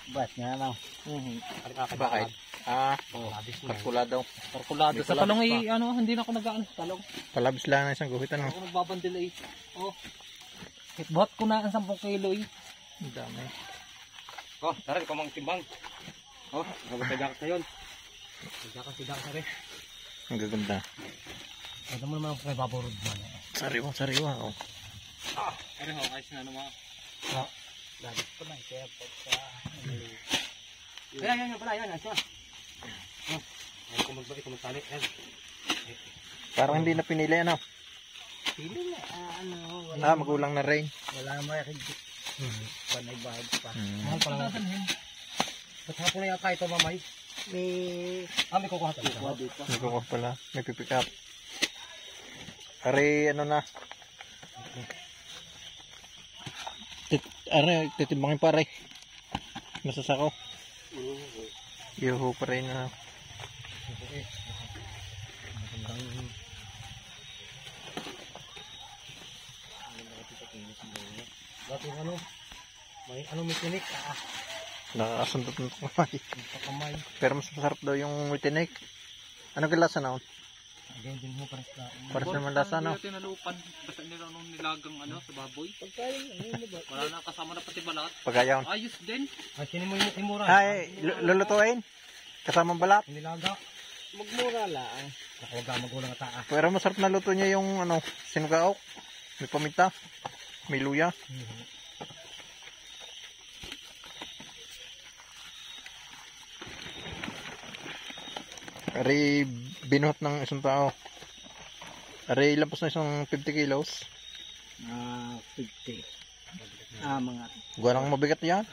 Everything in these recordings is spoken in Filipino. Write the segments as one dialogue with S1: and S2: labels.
S1: Bas nga lang.
S2: Bakit? Kalkulado.
S3: Kalkulado. Sa talong ay ano, hindi na ako nag-ano sa talong.
S2: Palabis lang ng isang guhit ano.
S3: Ako nagbabandil ay. Oh. Buhat ko na ang 10 kilo eh.
S2: Ang dami.
S1: Oh, tara ko mang timbang. Oh, magpagak ka yun. Sidak ka rin.
S2: Ang gaganda.
S1: Ito mo naman kay baborod man.
S2: Sariwa. Oh.
S3: Pero ho, ayos na naman.
S1: Labis ko na kaya pagka Yan pala yan, asya. Oh, ay ko magbalik ko magtali yan.
S2: Parang hindi na pinili ano.
S1: Pili na wala.
S2: Magulang na rin.
S1: Wala mo yakig. Panay bahid pa.
S3: Mahal pala dadalhin.
S1: Ba't hapon na yata ito mamay? May kukuha tayo.
S2: May kukuha pala. May pipick up. Are ano na. Titimbangin pare. Masasako. Yuhu pa rin na.
S1: Dati may tinik.
S2: Nakakasundot ng kamay.
S1: Kamay.
S2: Pero mas masarap daw yung tinik. Ano lasa na?
S1: Again din mo pares na.
S2: Pares naman lasa no?
S3: Tinalupan. Basta nila nung nilagang ano sa baboy.
S1: Pagkain,
S3: Wala na kasama na pati balat.
S2: Pagayaw.
S3: Ayos din.
S1: Ay, sino mo yung imura?
S2: Ay, lulutuin. Kasamang balat.
S1: Nilaga. Magmura lang. Huwag ka magulang taa.
S2: Pero masarap na luto niya yung ano, sinugaok. May paminta. May luya. Ari binuhat ng isang tao. Ari lapas na isang 50 kilos.
S1: 50. Mga.
S2: Guwarang mabigat yan.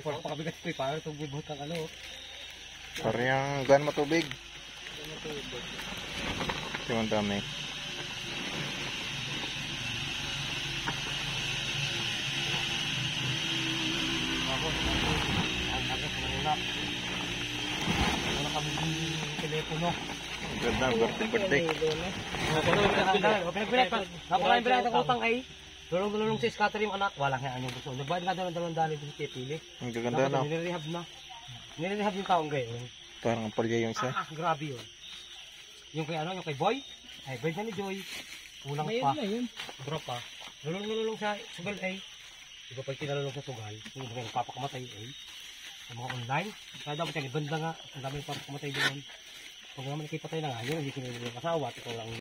S1: Parang pakabigat ito eh. Parang itong bubuhat ng ano.
S2: Parang yung guwan matubig. Yung dami.
S1: Wala kami yung telepono.
S2: Ganda, birthday.
S1: Napakain pala ng utang ay. Lulong si scatter yung anak. Walang yan yung gusto. Nagbayad nga doon ng dali yung pipili.
S2: Ang gaganda no.
S1: Nilirehab na. Nilirehab yung taong gayon.
S2: Parang ang palya yung isa.
S1: Grabe yun. Yung kay yung kay Boy. Ay, bird na ni Joy. Kulang pa. Drop pa. Lulong sa sugal ay. Iba pa yung kinalulong sa sugal. Yung mga nagpapakamatay ay. Yung mga online. Kaya dapat yung ibanda nga. Ang dami yung papakamatay doon. Pag naman nakipatay na nga, yun hindi kinalulong yung asawa. Ito lang